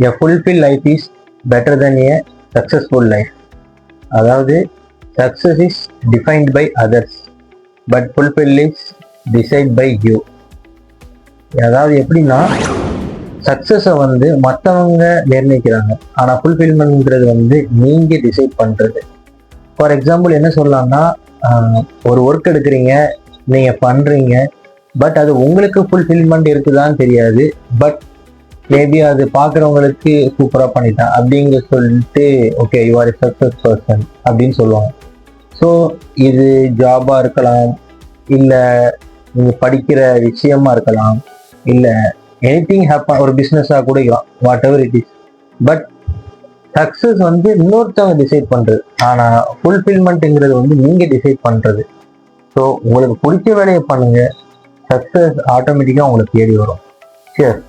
A fulfil life is better than a successful life. அதாவது success is defined by others but fulfil is decide by you. அதாவது எப்படின்னா, சக்ஸஸை வந்து மற்றவங்க நிர்ணயிக்கிறாங்க, ஆனால் ஃபுல்ஃபில்மெண்ட்ங்கிறது வந்து நீங்கள் டிசைட் பண்ணுறது. ஃபார் எக்ஸாம்பிள் என்ன சொல்லலாம்னா, ஒரு ஒர்க் எடுக்கிறீங்க, நீங்கள் பண்ணுறீங்க, பட் அது உங்களுக்கு ஃபுல்ஃபில்மெண்ட் இருக்குதான்னு தெரியாது. பட் மேபி அது பார்க்குறவங்களுக்கு சூப்பராக பண்ணிட்டேன் அப்படிங்க சொல்லிட்டு okay you are a success person அப்படின்னு சொல்லுவாங்க. ஸோ இது ஜாபாக இருக்கலாம், இல்லை நீங்கள் படிக்கிற விஷயமா இருக்கலாம், இல்லை எனிதிங் ஹேப்பன், ஒரு பிஸ்னஸாக கூட இருக்கலாம், what ever it is. But success வந்து இன்னொருத்தவங்க டிசைட் பண்ணுறது, ஆனால் ஃபுல்ஃபில்மெண்ட்டுங்கிறது வந்து நீங்கள் டிசைட் பண்ணுறது. ஸோ உங்களுக்கு பிடிச்ச வேலையை பண்ணுங்கள், சக்ஸஸ் ஆட்டோமேட்டிக்காக உங்களுக்கு தேடி வரும். சரி.